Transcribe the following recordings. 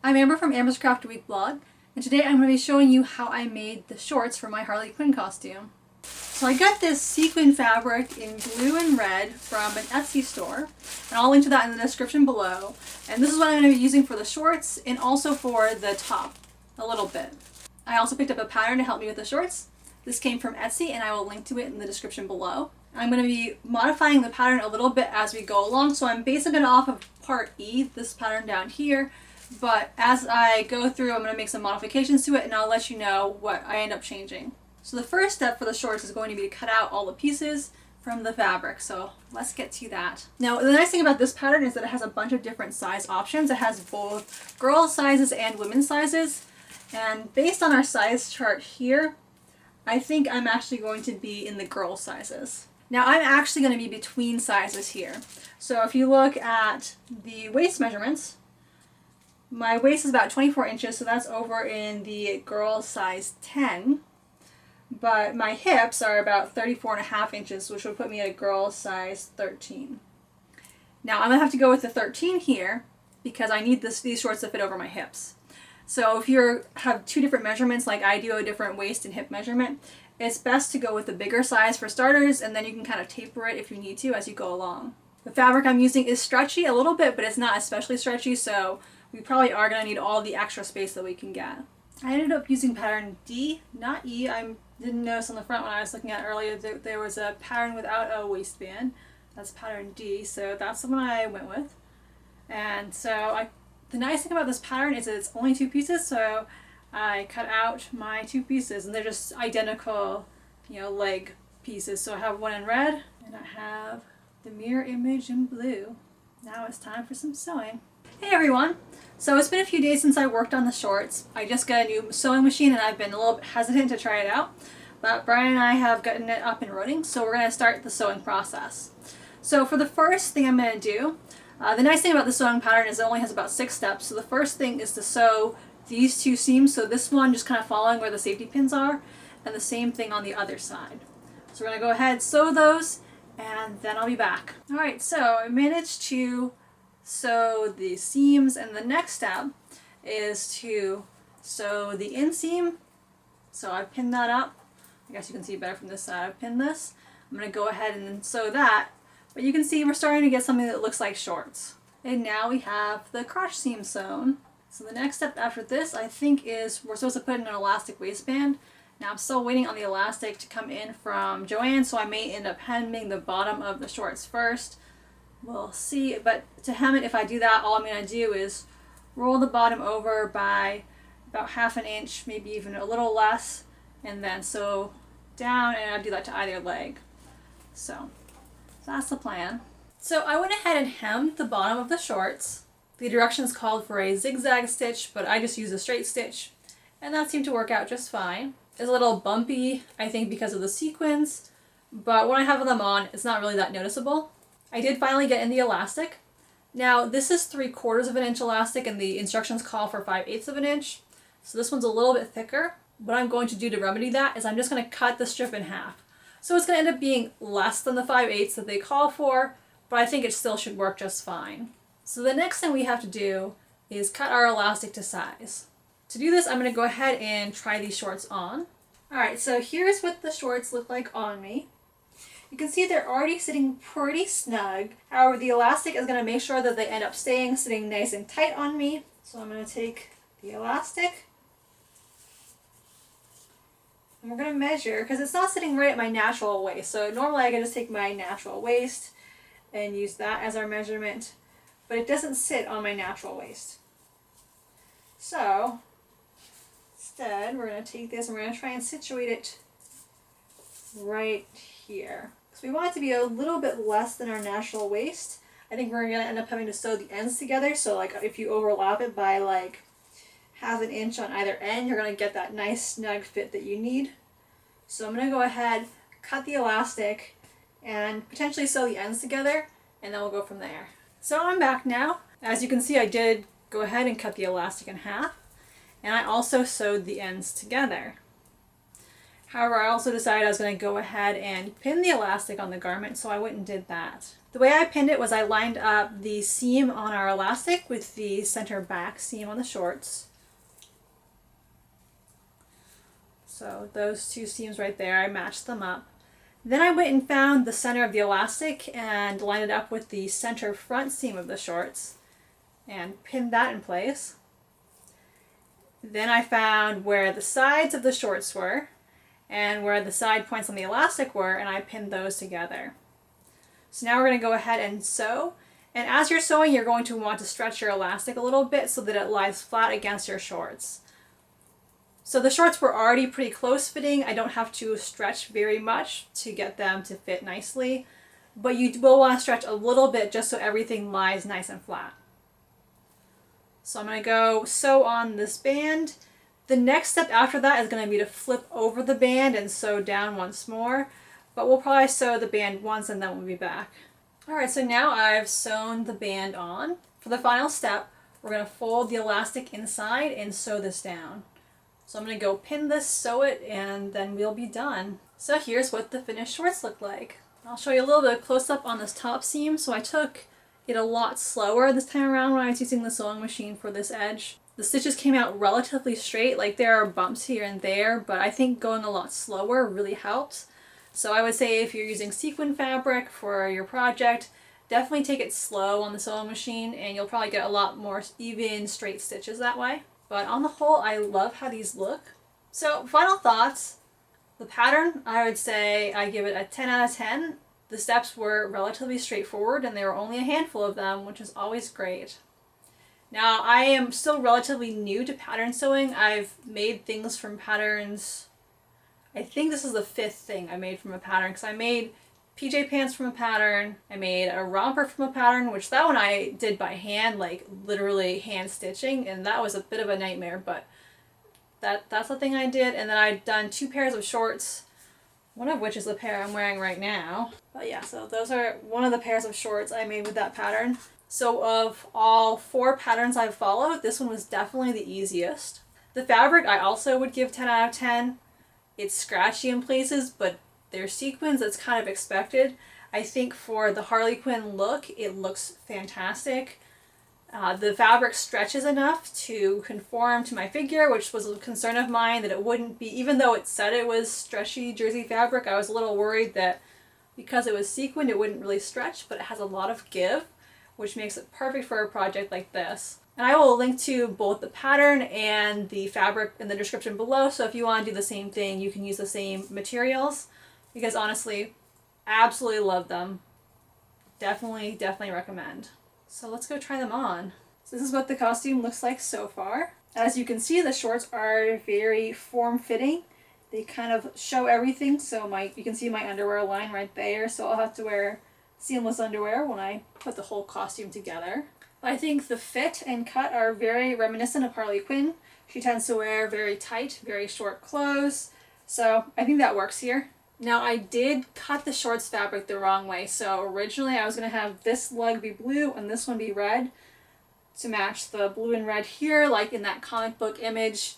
I'm Amber from Amber's Craft Week blog, and today I'm going to be showing you how I made the shorts for my Harley Quinn costume. So I got this sequin fabric in blue and red from an Etsy store, and I'll link to that in the description below. And this is what I'm going to be using for the shorts and also for the top a little bit. I also picked up a pattern to help me with the shorts. This came from Etsy and I will link to it in the description below. I'm going to be modifying the pattern a little bit as we go along, so I'm basing it off of part E, this pattern down here. But as I go through, I'm going to make some modifications to it and I'll let you know what I end up changing. So the first step for the shorts is going to be to cut out all the pieces from the fabric. So let's get to that. Now the nice thing about this pattern is that it has a bunch of different size options. It has both girl sizes and women's sizes. And based on our size chart here, I think I'm actually going to be in the girl sizes. Now I'm actually going to be between sizes here. So if you look at the waist measurements, my waist is about 24 inches, so that's over in the girl size 10. But my hips are about 34.5 inches, which would put me at a girl size 13. Now I'm going to have to go with the 13 here because I need these shorts to fit over my hips. So if you have two different measurements, like I do a different waist and hip measurement, it's best to go with the bigger size for starters, and then you can kind of taper it if you need to as you go along. The fabric I'm using is stretchy a little bit, but it's not especially stretchy, so we probably are going to need all the extra space that we can get. I ended up using pattern D, not E. I didn't notice on the front when I was looking at it earlier that there was a pattern without a waistband. That's pattern D, so that's the one I went with. And so the nice thing about this pattern is that it's only two pieces, so I cut out my two pieces and they're just identical, leg pieces. So I have one in red and I have the mirror image in blue. Now it's time for some sewing. Hey everyone! So it's been a few days since I worked on the shorts. I just got a new sewing machine and I've been a little bit hesitant to try it out. But Brian and I have gotten it up and running, so we're going to start the sewing process. So for the first thing I'm going to do, the nice thing about the sewing pattern is it only has about 6 steps. So the first thing is to sew these two seams. So this one just kind of following where the safety pins are, and the same thing on the other side. So we're going to go ahead, sew those, and then I'll be back. Alright, so I managed to sew the seams, and the next step is to sew the inseam. So I pinned that up. I guess you can see better from this side. I've pinned this. I'm going to go ahead and sew that, but you can see we're starting to get something that looks like shorts. And now we have the crotch seam sewn. So the next step after this, I think, is we're supposed to put in an elastic waistband. Now I'm still waiting on the elastic to come in from Joanne, so I may end up hemming the bottom of the shorts first. We'll see, but to hem it, if I do that, all I'm going to do is roll the bottom over by about 1/2 inch, maybe even a little less, and then sew down, and I'll do that to either leg. So that's the plan. So I went ahead and hemmed the bottom of the shorts. The directions called for a zigzag stitch, but I just used a straight stitch, and that seemed to work out just fine. It's a little bumpy, I think, because of the sequins, but when I have them on, it's not really that noticeable. I did finally get in the elastic. Now this is 3/4 inch elastic and the instructions call for 5/8 inch. So this one's a little bit thicker. What I'm going to do to remedy that is I'm just going to cut the strip in half. So it's going to end up being less than the 5/8 that they call for, but I think it still should work just fine. So the next thing we have to do is cut our elastic to size. To do this, I'm going to go ahead and try these shorts on. Alright, so here's what the shorts look like on me. You can see they're already sitting pretty snug. However, the elastic is going to make sure that they end up sitting nice and tight on me. So I'm going to take the elastic and we're going to measure, because it's not sitting right at my natural waist. So normally I can just take my natural waist and use that as our measurement, but it doesn't sit on my natural waist. So instead we're going to take this and we're going to try and situate it right here. So we want it to be a little bit less than our natural waist. I think we're going to end up having to sew the ends together, so like if you overlap it by like 1/2 inch on either end, you're going to get that nice snug fit that you need. So I'm going to go ahead, cut the elastic, and potentially sew the ends together, and then we'll go from there. So I'm back now. As you can see, I did go ahead and cut the elastic in half, and I also sewed the ends together. However, I also decided I was going to go ahead and pin the elastic on the garment, so I went and did that. The way I pinned it was I lined up the seam on our elastic with the center back seam on the shorts. So those two seams right there, I matched them up. Then I went and found the center of the elastic and lined it up with the center front seam of the shorts and pinned that in place. Then I found where the sides of the shorts were and where the side points on the elastic were, and I pinned those together. So now we're going to go ahead and sew. And as you're sewing, you're going to want to stretch your elastic a little bit so that it lies flat against your shorts. So the shorts were already pretty close fitting. I don't have to stretch very much to get them to fit nicely, but you will want to stretch a little bit just so everything lies nice and flat. So I'm going to go sew on this band. The next step after that is going to be to flip over the band and sew down once more, but we'll probably sew the band once and then we'll be back. Alright, so now I've sewn the band on. For the final step, we're going to fold the elastic inside and sew this down. So I'm going to go pin this, sew it, and then we'll be done. So here's what the finished shorts look like. I'll show you a little bit of close up on this top seam. So I took it a lot slower this time around when I was using the sewing machine for this edge. The stitches came out relatively straight, like there are bumps here and there, but I think going a lot slower really helped. So I would say if you're using sequin fabric for your project, definitely take it slow on the sewing machine and you'll probably get a lot more even straight stitches that way. But on the whole, I love how these look. So final thoughts. The pattern, I would say I give it a 10 out of 10. The steps were relatively straightforward and there were only a handful of them, which is always great. Now, I am still relatively new to pattern sewing. I've made things from patterns. I think this is the 5th thing I made from a pattern, because I made PJ pants from a pattern. I made a romper from a pattern, which that one I did by hand, like literally hand stitching, and that was a bit of a nightmare, but that's the thing I did. And then I've done 2 pairs of shorts, one of which is the pair I'm wearing right now. But yeah, so those are one of the pairs of shorts I made with that pattern. So of all 4 patterns I've followed, this one was definitely the easiest. The fabric I also would give 10 out of 10. It's scratchy in places, but they're sequins, that's kind of expected. I think for the Harley Quinn look, it looks fantastic. The fabric stretches enough to conform to my figure, which was a concern of mine that it wouldn't be, even though it said it was stretchy jersey fabric, I was a little worried that because it was sequined, it wouldn't really stretch, but it has a lot of give, which makes it perfect for a project like this. And I will link to both the pattern and the fabric in the description below, so if you want to do the same thing, you can use the same materials, because honestly, absolutely love them. Definitely recommend. So let's go try them on. So this is what the costume looks like so far. As you can see, the shorts are very form-fitting. They kind of show everything, so you can see my underwear line right there, so I'll have to wear seamless underwear when I put the whole costume together. But I think the fit and cut are very reminiscent of Harley Quinn. She tends to wear very tight, very short clothes, so I think that works here. Now I did cut the shorts fabric the wrong way, so originally I was going to have this leg be blue and this one be red to match the blue and red here, like in that comic book image.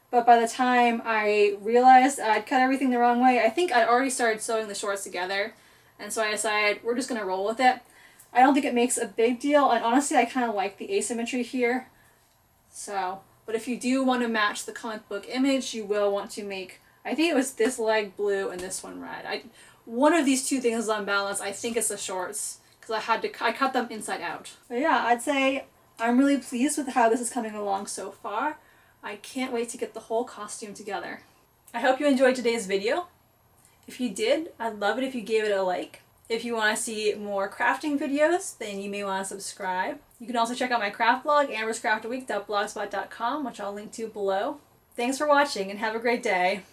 But by the time I realized I'd cut everything the wrong way, I think I'd already started sewing the shorts together, and so I decided we're just going to roll with it. I don't think it makes a big deal, and honestly I kind of like the asymmetry here. So, but if you do want to match the comic book image, you will want to make, I think it was this leg blue and this one red. One of these 2 things is unbalanced. I think it's the shorts, because I cut them inside out. But yeah, I'd say I'm really pleased with how this is coming along so far. I can't wait to get the whole costume together. I hope you enjoyed today's video. If you did, I'd love it if you gave it a like. If you want to see more crafting videos, then you may want to subscribe. You can also check out my craft blog, amberscraftaweek.blogspot.com, which I'll link to below. Thanks for watching and have a great day.